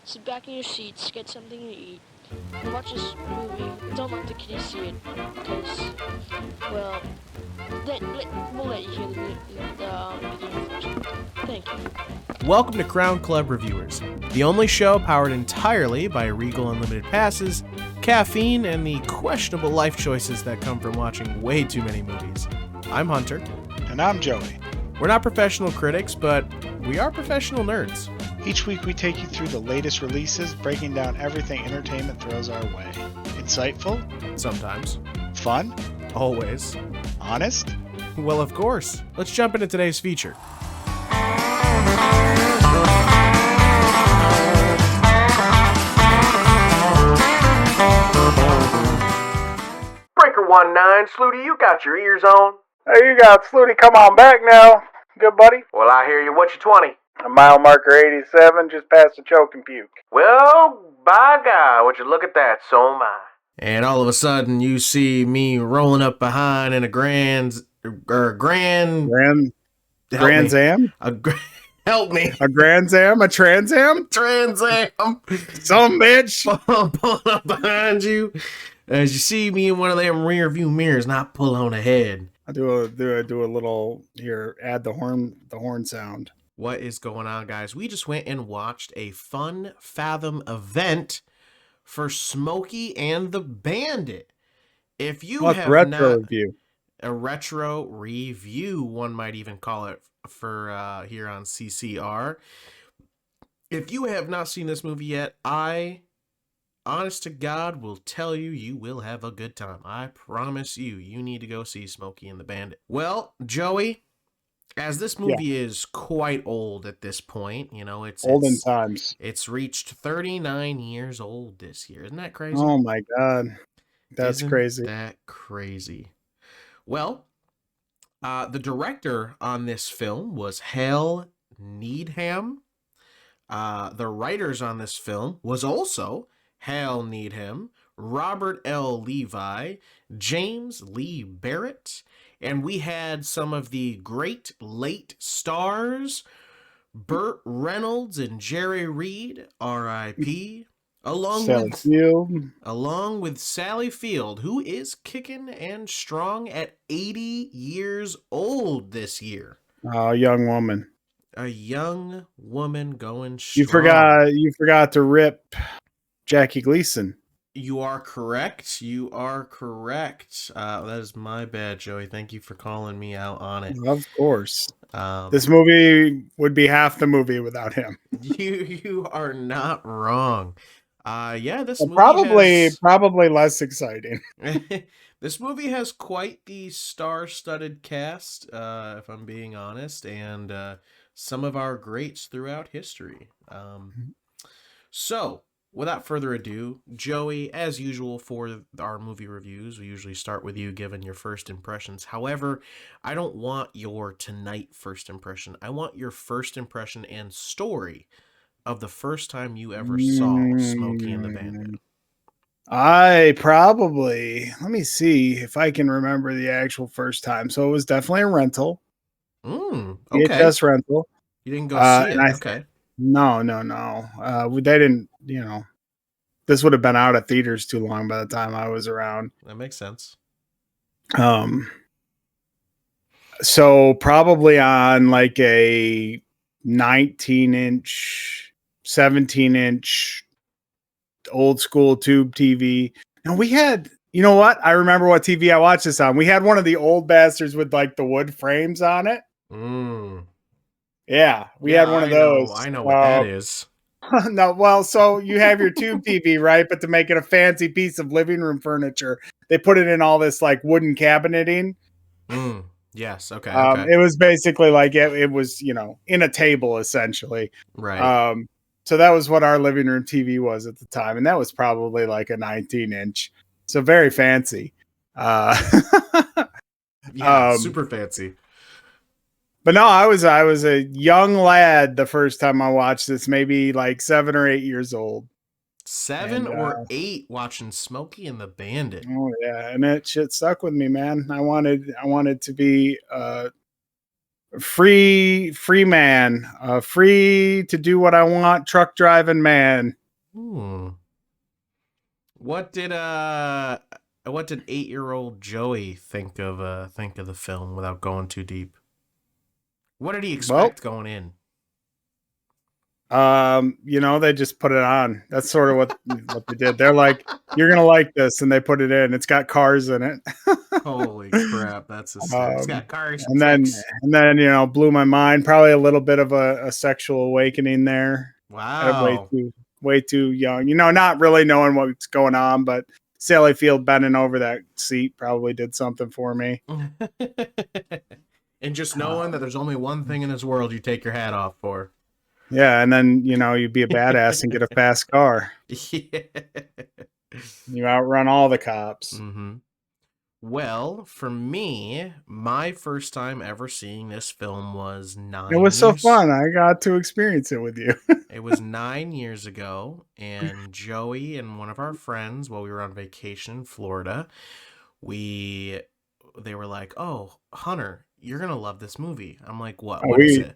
sit back in your seats, get something to eat, and watch this movie. Don't let the kiddies see it, because, well, we'll let you hear the beginning first. Thank you. Welcome to Crown Club Reviewers, the only show powered entirely by Regal Unlimited passes, caffeine, and the questionable life choices that come from watching way too many movies. I'm Hunter. And I'm Joey. We're not professional critics, but we are professional nerds. Each week we take you through the latest releases, breaking down everything entertainment throws our way. Insightful? Sometimes. Fun? Always. Honest? Well, of course. Let's jump into today's feature. Breaker 19, Sluty, you got your ears on? Hey, you got Sluty, come on back now. Good buddy. Well, I hear you. What's your 20? A mile marker 87, just past the choke and puke. Well, by God, would you look at that, so am I. And all of a sudden, you see me rolling up behind in a Grand Zam? Help me. A Grand Zam? A Trans Am? Trans Am. Some bitch. Pulling up behind you as you see me in one of them rear view mirrors, not pull on ahead. I do a little here. Add the horn sound. What is going on, guys? We just went and watched a fun Fathom event for Smokey and the Bandit. If you have retro review, a retro review, one might even call it, for here on CCR. If you have not seen this movie yet, I, honest to God, will tell you, you will have a good time. I promise you, you need to go see Smokey and the Bandit. Well, Joey, as this movie is quite old at this point, you know, it's olden times. It's reached 39 years old this year. Isn't that crazy? Oh my God. That's crazy. That crazy. Well, the director on this film was Hal Needham. The writers on this film was also Hal Needham, Robert L. Levi, James Lee Barrett, and we had some of the great late stars, Burt Reynolds and Jerry Reed, R.I.P., along with Sally Field, who is kicking and strong at 80 years old this year. Oh, young woman. A young woman going strong. You forgot to rip Jackie Gleason. You are correct. That is my bad, Joey. Thank you for calling me out on it. Of course. This movie would be half the movie without him. You are not wrong. This movie probably less exciting. This movie has quite the star-studded cast, if I'm being honest, and some of our greats throughout history. So, without further ado, Joey, as usual for our movie reviews, we usually start with you giving your first impressions. However, I don't want your tonight first impression. I want your first impression and story of the first time you ever saw Smokey and the Bandit. Let me see if I can remember the actual first time. So it was definitely a rental. Okay. VHS rental. You didn't go see it? Okay. No. They didn't, this would have been out at theaters too long by the time I was around. That makes sense. So probably on like a 19-inch, 17-inch old school tube TV. And we had, you know what? I remember what TV I watched this on. We had one of the old bastards with like the wood frames on it. Yeah, we had one of those. I know what that is. No, well, so you have your tube TV, right? But to make it a fancy piece of living room furniture, they put it in all this like wooden cabineting. Yes. Okay. It was basically like it was, in a table essentially. Right. So that was what our living room TV was at the time, and that was probably like a 19-inch. So very fancy. Super fancy. But no, I was a young lad the first time I watched this, maybe like 7 or 8 years old. 7 or 8 watching Smokey and the Bandit. Oh yeah, and that shit stuck with me, man. I wanted to be free man, free to do what I want, truck driving man. What did 8-year-old Joey think of the film without going too deep? What did he expect going in? They just put it on. That's sort of what they did. They're like, you're gonna like this, and they put it in. It's got cars in it. Holy crap, that's it's got cars and then blew my mind. Probably a little bit of a sexual awakening there. Wow. Way too young. Not really knowing what's going on, but Sally Field bending over that seat probably did something for me. And just knowing that there's only one thing in this world you take your hat off for. Yeah, and then you'd be a badass and get a fast car. Yeah. You outrun all the cops. Mm-hmm. Well, for me, my first time ever seeing this film was 9 years. It was so fun. I got to experience it with you. It was 9 years ago, and Joey and one of our friends, while we were on vacation in Florida, they were like, "Oh, Hunter, you're gonna love this movie." I'm like, "What? What is it?"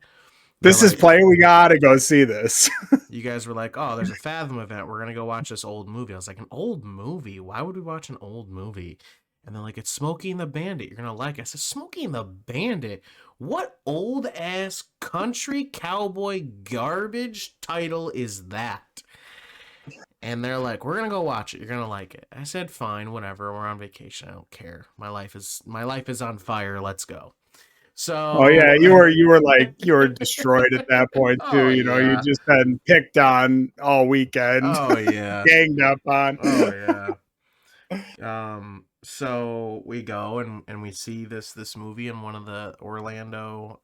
This is playing. We gotta go see this. You guys were like, "Oh, there's a Fathom event. We're gonna go watch this old movie." I was like, "An old movie? Why would we watch an old movie?" And they're like, "It's Smokey and the Bandit. You're gonna like it." I said, "Smokey and the Bandit? What old ass country cowboy garbage title is that?" And they're like, "We're gonna go watch it. You're gonna like it." I said, "Fine, whatever. We're on vacation. I don't care. My life is on fire. Let's go." So, you were destroyed at that point too. You just been picked on all weekend. Oh yeah, ganged up on. Oh yeah. So we go and we see this movie in one of the Orlando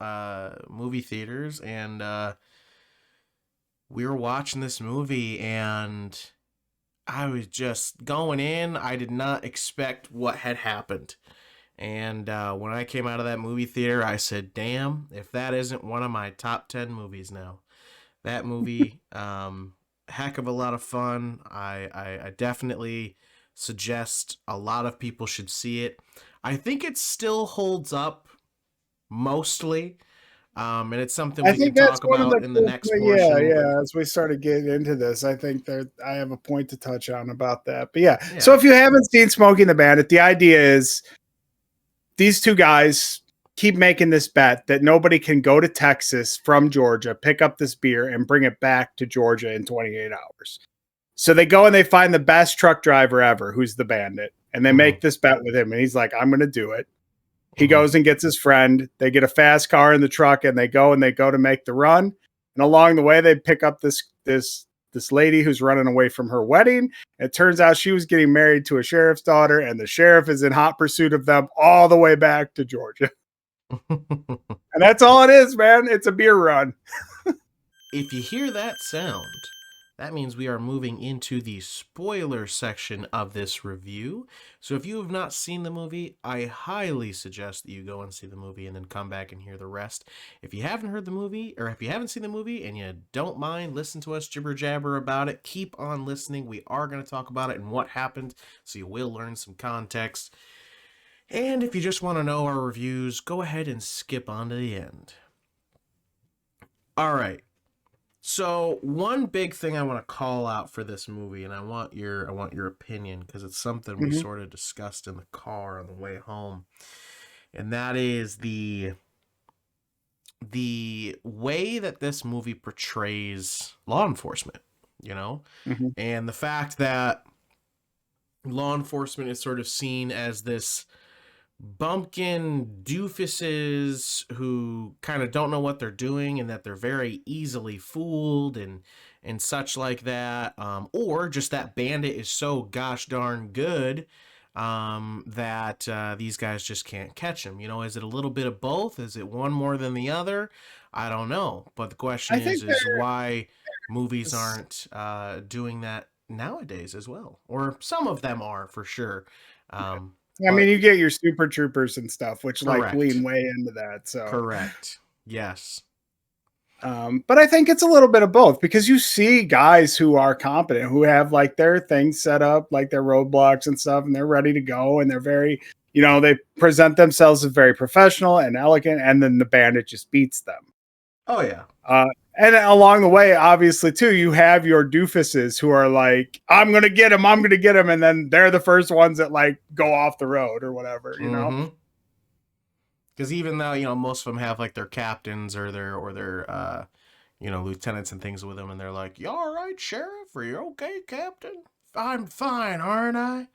movie theaters, and we were watching this movie, and I was just going in. I did not expect what had happened. And when I came out of that movie theater, I said, "Damn, if that isn't one of my top 10 movies now." That movie, heck of a lot of fun. I definitely suggest a lot of people should see it. I think it still holds up mostly. And it's something we can talk about in the next portion. Yeah. As we started getting into this, I think I have a point to touch on about that. But yeah. So if you haven't seen Smokey and the Bandit, the idea is these two guys keep making this bet that nobody can go to Texas from Georgia, pick up this beer, and bring it back to Georgia in 28 hours. So they go and they find the best truck driver ever, who's the Bandit, and they make this bet with him. And he's like, "I'm going to do it." He goes and gets his friend. They get a fast car in the truck, and they go to make the run. And along the way, they pick up this lady who's running away from her wedding. It turns out she was getting married to a sheriff's daughter, and the sheriff is in hot pursuit of them all the way back to Georgia. And that's all it is, man. It's a beer run. If you hear that sound, that means we are moving into the spoiler section of this review. So if you have not seen the movie, I highly suggest that you go and see the movie and then come back and hear the rest. If you haven't heard the movie, or if you haven't seen the movie and you don't mind, listen to us jibber jabber about it, keep on listening. We are going to talk about it and what happened, so you will learn some context. And if you just want to know our reviews, go ahead and skip on to the end. All right. So one big thing I want to call out for this movie, and I want your opinion, because it's something we sort of discussed in the car on the way home, and that is the way that this movie portrays law enforcement, and the fact that law enforcement is sort of seen as this bumpkin doofuses who kind of don't know what they're doing, and that they're very easily fooled and such like that, or just that Bandit is so gosh darn good that these guys just can't catch him. Is it a little bit of both? Is it one more than the other? I don't know, but the question is why movies aren't doing that nowadays as well, or some of them are for sure. I mean, you get your Super Troopers and stuff, which lean way into that. So correct. Yes. But I think it's a little bit of both, because you see guys who are competent, who have their things set up, like their roadblocks and stuff, and they're ready to go, and they're very, they present themselves as very professional and elegant, and then the bandit just beats them. Oh yeah. And along the way, obviously, too, you have your doofuses who are like, I'm going to get him. And then they're the first ones that like go off the road or whatever, know? Because even though, most of them have like their captains or their lieutenants and things with them. And they're like, you all right, Sheriff? Are you okay, Captain? I'm fine, aren't I?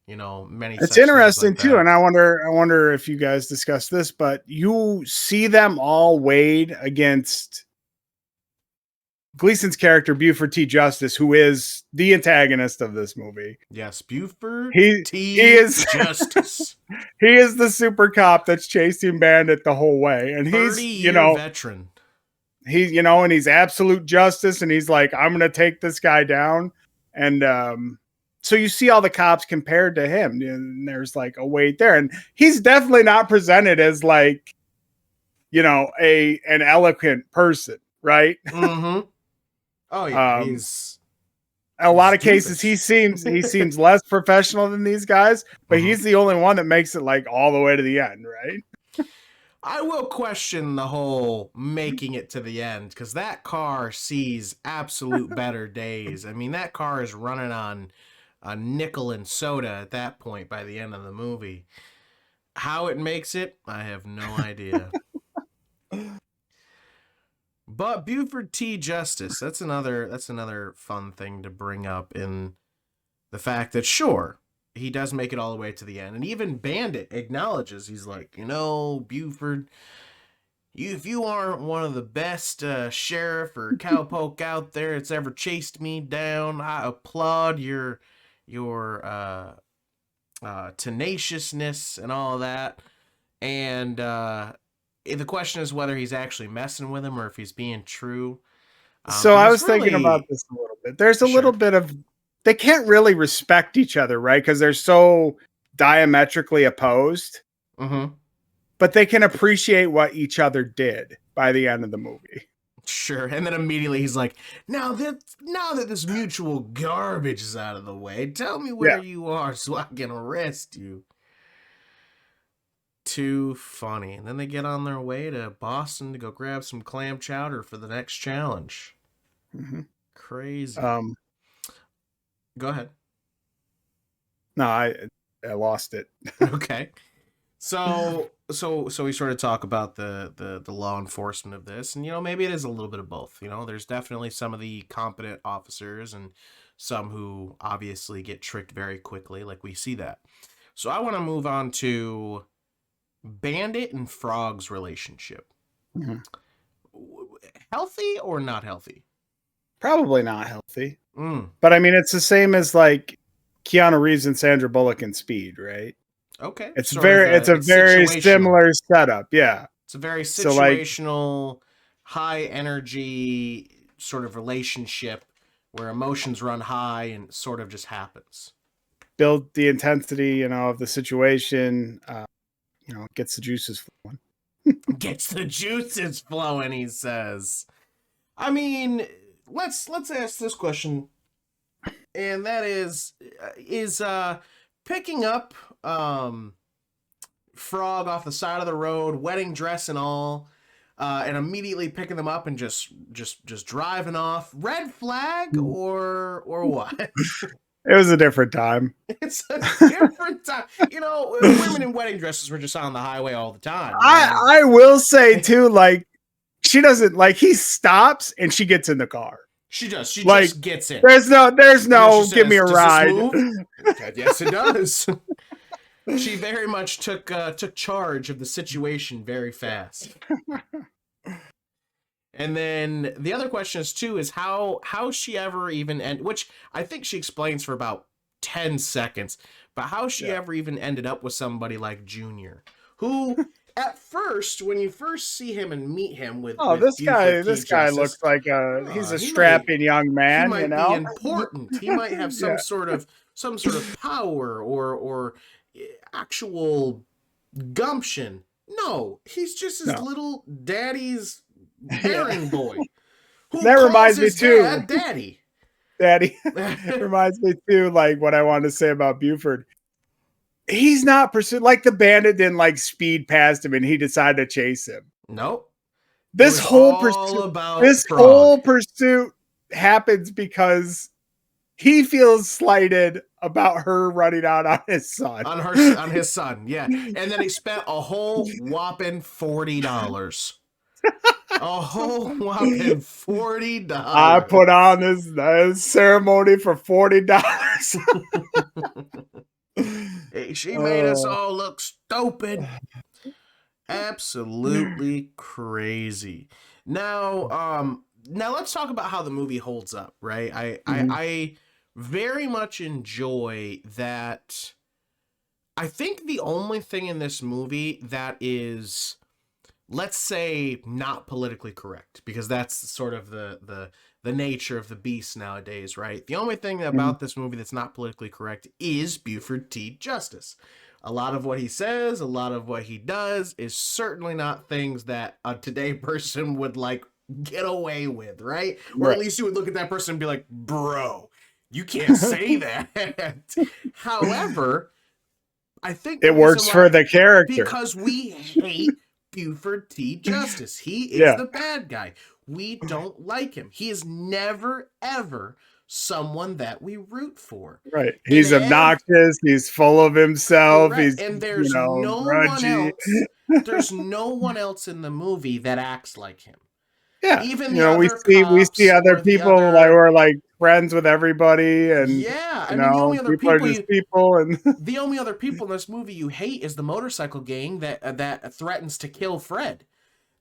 Many. It's interesting like too. And I wonder if you guys discussed this, but you see them all weighed against Gleason's character, Buford T. Justice, who is the antagonist of this movie. Yes, Buford T. Justice. He is the super cop that's chasing Bandit the whole way. And he's, veteran. He's, and he's absolute justice. And he's like, I'm going to take this guy down. And so you see all the cops compared to him. And there's like a weight there. And he's definitely not presented as like, an eloquent person, right? Mm-hmm. Oh yeah, he's in a lot of cases he seems less professional than these guys, but he's the only one that makes it like all the way to the end, right? I will question the whole making it to the end, because that car sees absolute better days. I mean, that car is running on a nickel and soda at that point by the end of the movie. How it makes it, I have no idea. But Buford T. Justice, that's another fun thing to bring up, in the fact that, sure, he does make it all the way to the end. And even Bandit acknowledges, he's like, Buford, if you aren't one of the best sheriff or cowpoke out there that's ever chased me down, I applaud your tenaciousness and all that. And the question is whether he's actually messing with him or if he's being true. So I was thinking about this a little bit. There's a little bit of, they can't really respect each other, right? Because they're so diametrically opposed. Mm-hmm. But they can appreciate what each other did by the end of the movie. Sure. And then immediately he's like, now that this mutual garbage is out of the way, tell me where you are so I can arrest you. Too funny. And then they get on their way to Boston to go grab some clam chowder for the next challenge. Mm-hmm. Crazy. Go ahead. No, I lost it. Okay. So we sort of talk about the law enforcement of this, and maybe it is a little bit of both. There's definitely some of the competent officers and some who obviously get tricked very quickly, like we see that. So I want to move on to Bandit and Frog's relationship. Mm-hmm. Healthy or not healthy? Probably not healthy. But I mean, it's the same as like Keanu Reeves and Sandra Bullock in Speed, right? Okay. It's a very similar setup. Yeah. It's a very situational, high energy sort of relationship where emotions run high and it sort of just happens. Build the intensity, of the situation. Gets the juices flowing. Gets the juices flowing, he says. I mean, let's ask this question, and that is picking up Frog off the side of the road, wedding dress and all, and immediately picking them up and just driving off. Red flag or what? It was a different time. It's a different time. Women in wedding dresses were just on the highway all the time. I will say too, like, she doesn't, like, he stops and she gets in the car. She does. She like, just gets in. There's no give me a ride. Yes, it does. She very much took charge of the situation very fast. And then the other question is how she ever even which I think she explains for about 10 seconds, but how she ever even ended up with somebody like Junior, who at first, when you first see him and meet him with this guy looks like he's a strapping young man. He might be important. He might have some sort of power or actual gumption. No, he's just his little daddy's errand boy. That reminds me too. Daddy. Reminds me too, like what I wanted to say about Buford. he's not pursued. Like the bandit didn't like speed past him and he decided to chase him. Nope. This was whole all pursuit, about this Frog. whole pursuit happens because he feels slighted about her running out on his son. On his son, yeah. And then he spent a whole whopping $40. A whole whopping $40. I put on this ceremony for $40. She made us all look stupid. Absolutely crazy. Now let's talk about how the movie holds up, right? I very much enjoy that. I think the only thing in this movie that is, let's say, not politically correct, because that's sort of the nature of the beast nowadays, right? The only thing about this movie that's not politically correct is Buford T. Justice. A lot of what he says, a lot of what he does is certainly not things that a today person would like get away with, right? Or at least you would look at that person and be like, bro, you can't say that. However, I think It works for the character. because we hate Buford T. Justice. He is the bad guy. We don't like him. He is never, ever someone that we root for. Right. He's obnoxious. He's full of himself. Correct. He's, and there's no one else. There's no one else in the movie that acts like him. Yeah. Even we see other people like we're like friends with everybody, and yeah, I mean the only other people are just people, and the only other people in this movie you hate is the motorcycle gang that threatens to kill Fred.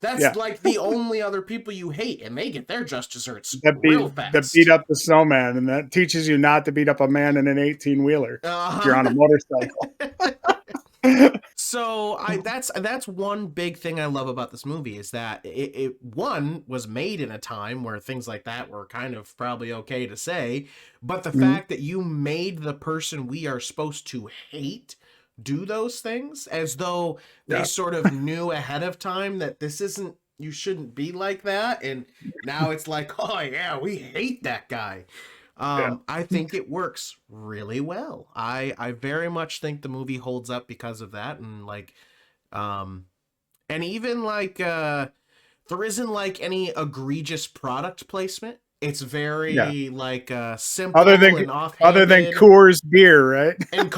That's like the only other people you hate, and they get their just desserts real fast. That beat up the snowman, and that teaches you not to beat up a man in an 18-wheeler if you're on a motorcycle. So that's one big thing I love about this movie is that it one was made in a time where things like that were kind of probably okay to say, but the fact that you made the person we are supposed to hate do those things as though they sort of knew ahead of time that you shouldn't be like that, and now it's like, oh yeah, we hate that guy. I think it works really well. I very much think the movie holds up because of that, and like and even like there isn't like any egregious product placement. It's very like simple and offhanded. Other than Coors beer, right? And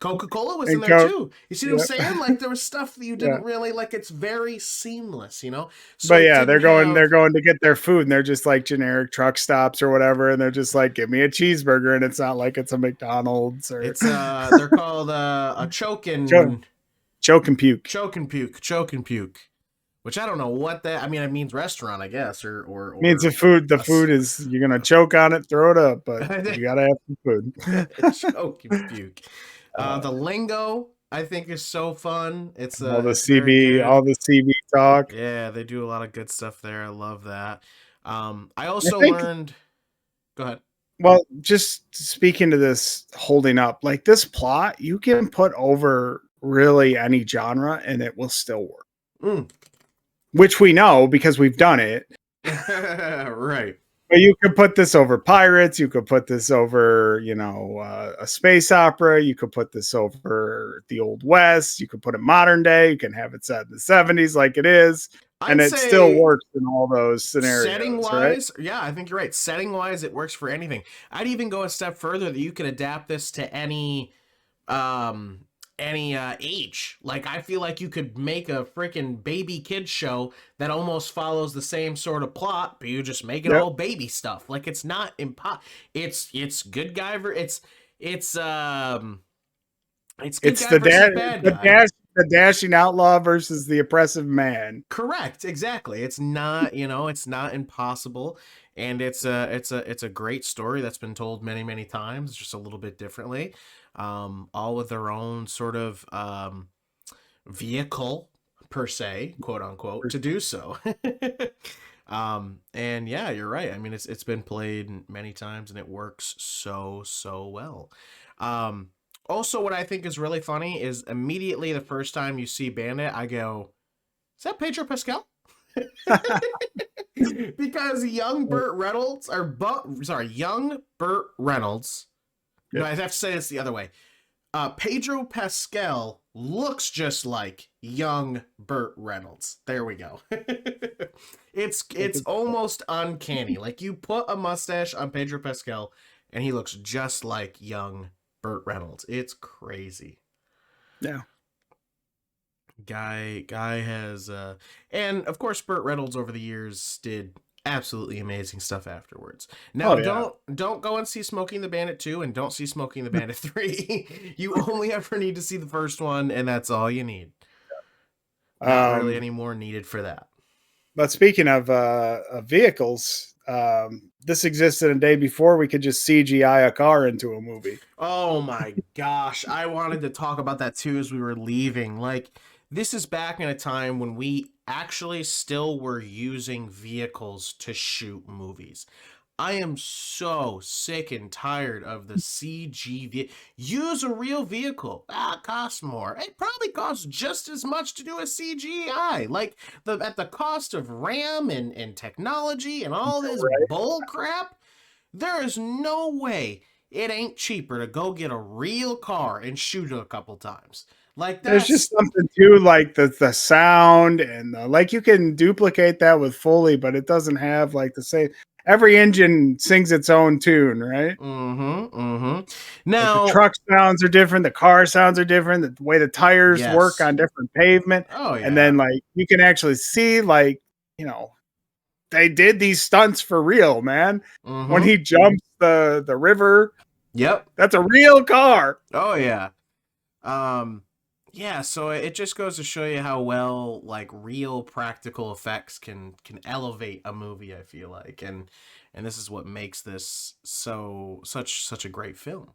Coca-Cola was in there too. You see what I'm saying? Like there was stuff that you didn't really like. It's very seamless, you know. So but yeah, they're going to get their food, and they're just like generic truck stops or whatever, and they're just like, give me a cheeseburger, and it's not like it's a McDonald's or it's they're called a choke and puke. Which I don't know what that. I mean, it means restaurant, I guess, or means the food. The food is you're gonna choke on it, throw it up, but you gotta have some food. Choke and puke. The lingo I think is so fun. It's all the CB talk. Yeah, they do a lot of good stuff there. I love that. I also learned. Go ahead. Well, just speaking to this holding up, like this plot, you can put over really any genre and it will still work. Which we know because we've done it. Right. But you could put this over pirates. You could put this over, a space opera. You could put this over the Old West. You could put it modern day. You can have it set in the 70s like it is. And it still works in all those scenarios. Setting-wise, right? Yeah, I think you're right. Setting-wise, it works for anything. I'd even go a step further that you could adapt this to any age. Like I feel like you could make a freaking baby kid show that almost follows the same sort of plot, but you just make it all baby stuff. Like it's not it's good guy it's good guy versus bad guy. The dashing outlaw versus the oppressive man. Correct, exactly. It's not, it's not impossible, and it's a great story that's been told many, many times, just a little bit differently. All with their own sort of vehicle per se, quote unquote, to do so. And yeah, you're right. I mean, it's been played many times and it works so well. Also, what I think is really funny is immediately the first time you see Bandit, I go, "Is that Pedro Pascal?" Because young Burt Reynolds. No, I have to say this the other way. Pedro Pascal looks just like young Burt Reynolds. There we go. It's almost uncanny. Like, you put a mustache on Pedro Pascal and he looks just like young Burt Reynolds. It's crazy. Yeah. Guy has and of course Burt Reynolds over the years did absolutely amazing stuff afterwards. Now, don't go and see Smokey and the Bandit 2 and don't see Smokey and the Bandit 3. You only ever need to see the first one, and that's all you need. Not really any more needed for that. But speaking of vehicles, this existed a day before we could just CGI a car into a movie. Oh my gosh. I wanted to talk about that too as we were leaving. Like, this is back in a time when we actually still were using vehicles to shoot movies. I am so sick and tired of the CG. Use a real vehicle. It costs more. It probably costs just as much to do a CGI. Like, at the cost of RAM and technology and all this bull crap, there is no way it ain't cheaper to go get a real car and shoot it a couple times. Like, there's just something to like the sound and like you can duplicate that with Foley, but it doesn't have like the same. Every engine sings its own tune, right? Now, like the truck sounds are different, the car sounds are different, the way the tires work on different pavement. Oh yeah. And then like you can actually see like, you know, they did these stunts for real, man. When he jumps the river. Yep. That's a real car. Oh yeah. Yeah, so it just goes to show you how well like real practical effects can elevate a movie, I feel like. And this is what makes this such a great film.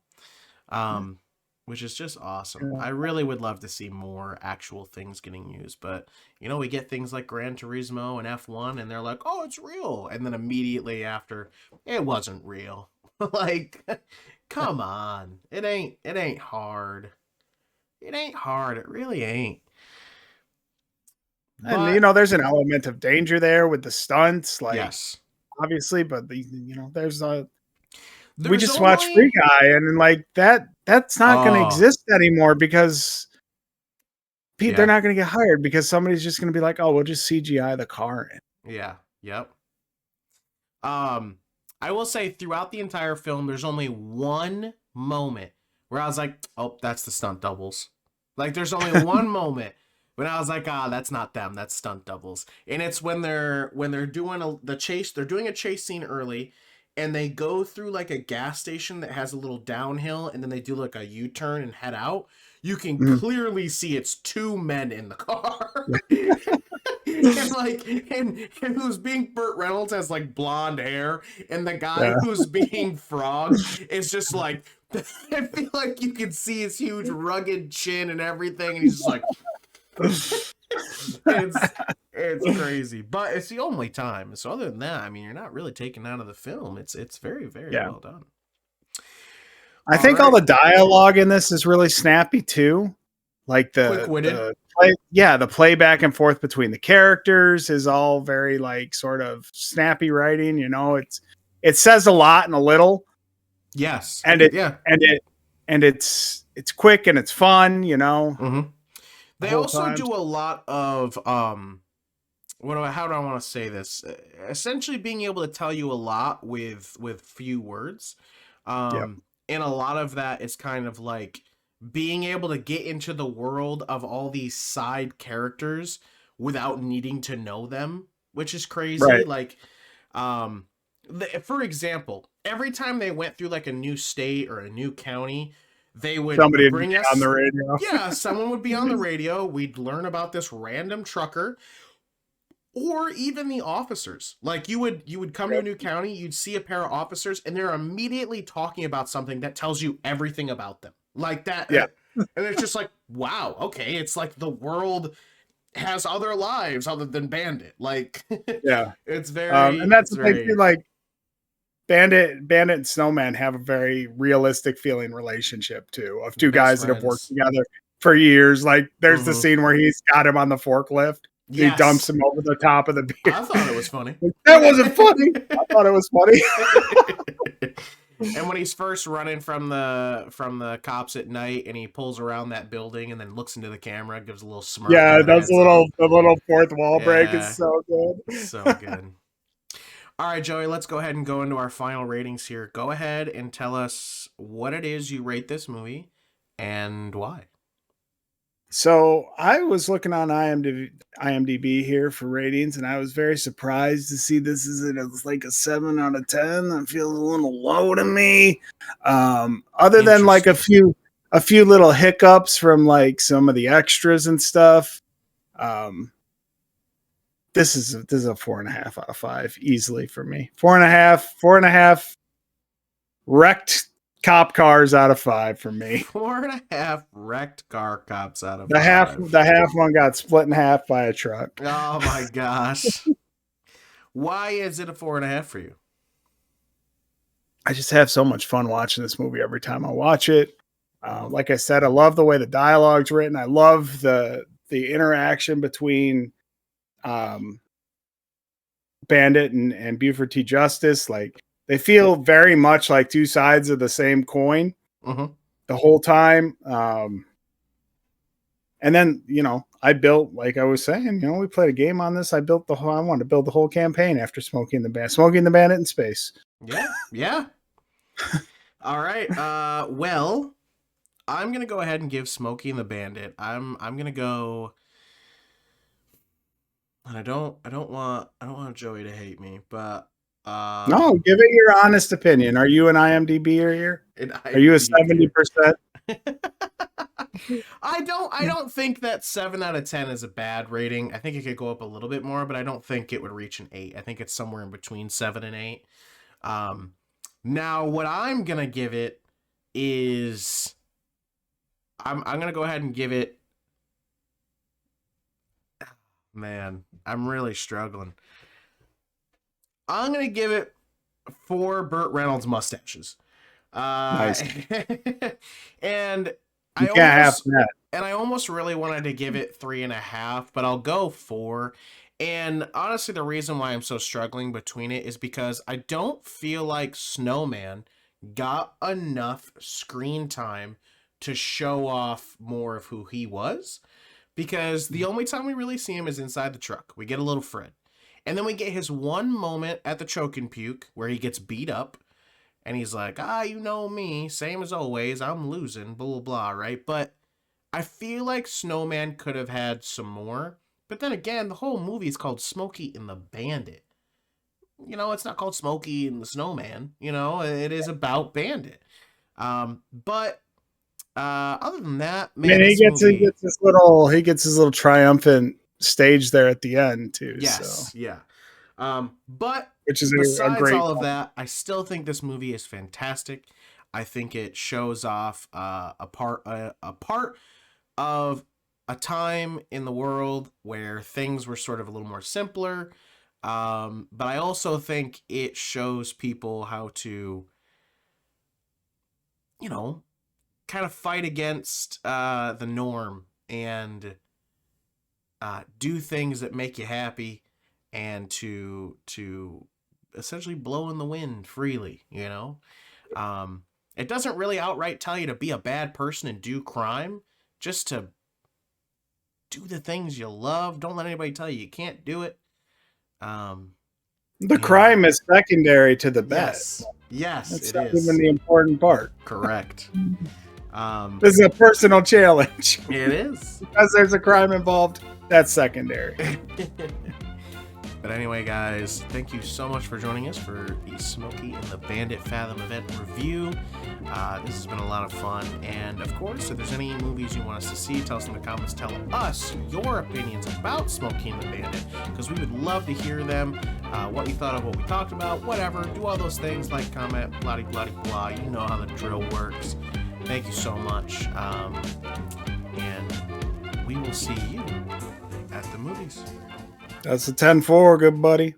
Which is just awesome. I really would love to see more actual things getting used, but you know, we get things like Gran Turismo and F1 and they're like, "Oh, it's real." And then immediately after, it wasn't real. Like, come on. It ain't hard. It ain't hard. It really ain't. But, and you know, there's an element of danger there with the stunts, like yes, obviously. But you know, we just watched Free Guy, and like that's not going to exist anymore because they're not going to get hired because somebody's just going to be like, "Oh, we'll just CGI the car in." Yeah. Yep. I will say throughout the entire film, there's only one moment where I was like, "Oh, that's the stunt doubles." Like, there's only one moment when I was like, that's not them, that's stunt doubles. And it's when they're doing the chase, they're doing a chase scene early, and they go through like a gas station that has a little downhill, and then they do like a U-turn and head out. You can clearly see it's two men in the car. And like, and who's being Burt Reynolds has like blonde hair, and the guy who's being Frog is just like, I feel like you can see his huge rugged chin and everything, and he's just like, it's crazy. But it's the only time. So other than that, I mean, you're not really taken out of the film. It's very, very well done. I think all the dialogue in this is really snappy too. Like the play back and forth between the characters is all very like sort of snappy writing. You know, it says a lot and a little. Yes, and it's quick and it's fun. You know, they also do a lot of how do I want to say this? Essentially, being able to tell you a lot with few words. And a lot of that is kind of like being able to get into the world of all these side characters without needing to know them, which is crazy. Right. Like, for example, every time they went through like a new state or a new county, they would bring us on the radio. Yeah, someone would be on the radio. We'd learn about this random trucker. Or even the officers. Like, you would come to a new county, you'd see a pair of officers, and they're immediately talking about something that tells you everything about them. Like that. Yeah. And it's just like, wow, okay. It's like the world has other lives other than Bandit. Like, yeah. It's very and that's the thing too, like Bandit and Snowman have a very realistic feeling relationship too, of two guys that have worked together for years. Like, there's the scene where he's got him on the forklift. Yes. He dumps him over the top of the beer. I thought it was funny. That wasn't funny. I thought it was funny. And when he's first running from the cops at night, and he pulls around that building, and then looks into the camera, gives a little smirk. Yeah, and then that's heads off. the little fourth wall break Yeah. is so good. So good. All right, Joey, let's go ahead and go into our final ratings here. Go ahead and tell us what it is you rate this movie and why. So I was looking on IMDb here for ratings, and I was very surprised to see this is like a 7 out of 10. That feels a little low to me. Other than like a few little hiccups from like some of the extras and stuff. This is a 4.5 out of 5 easily for me. 4.5 wrecked cop cars out of 5 for me. 4.5 wrecked car cops out of The 5. The half one got split in half by a truck. Oh my gosh. Why is it a 4.5 for you? I just have so much fun watching this movie every time I watch it. Like I said, I love the way the dialogue's written. I love the interaction between Bandit and Buford T. Justice. Like, they feel very much like two sides of the same coin the whole time. And then, I built, like I was saying, we played a game on this. I wanted to build the whole campaign after Smokey and the Bandit in space. Yeah. All right. Well, I'm gonna go ahead and give Smokey and the Bandit. I'm gonna go. And I don't want Joey to hate me, but no, give it your honest opinion. Are you an IMDb here? Are you a 70%? I don't think that 7 out of 10 is a bad rating. I think it could go up a little bit more, but I don't think it would reach an 8. I think it's somewhere in between 7 and 8. Now what I'm gonna give it is I'm gonna go ahead and give it. Man, I'm really struggling. I'm gonna give it 4 Burt Reynolds mustaches. Nice. And you can't have that. And I almost really wanted to give it 3.5, but I'll go 4. And honestly, the reason why I'm so struggling between it is because I don't feel like Snowman got enough screen time to show off more of who he was. Because the only time we really see him is inside the truck. We get a little Fred. And then we get his one moment at the Choke and Puke where he gets beat up. And he's like, you know me, same as always, I'm losing, blah, blah, blah, right? But I feel like Snowman could have had some more. But then again, the whole movie is called Smokey and the Bandit. It's not called Smokey and the Snowman. It is about Bandit. But other than that, man, he gets his little triumphant stage there at the end too. Yes, so. Yeah. But which is besides a great all of that, I still think this movie is fantastic. I think it shows off a part of a time in the world where things were sort of a little more simpler. But I also think it shows people how to, kind of fight against the norm and do things that make you happy and to essentially blow in the wind freely, It doesn't really outright tell you to be a bad person and do crime, just to do the things you love. Don't let anybody tell you can't do it. The crime is secondary to the bet. Yes, it's it not is. even the important part. Correct. This is a personal challenge. It is. Because there's a crime involved, that's secondary. But anyway, guys, thank you so much for joining us for the Smokey and the Bandit Fathom event review. This has been a lot of fun. And, of course, if there's any movies you want us to see, tell us in the comments. Tell us your opinions about Smokey and the Bandit, because we would love to hear them, what you thought of what we talked about, whatever. Do all those things, like, comment, blah-de-blah-de-blah. You know how the drill works. Thank you so much. And we will see you at the movies. That's a 10-4, good buddy.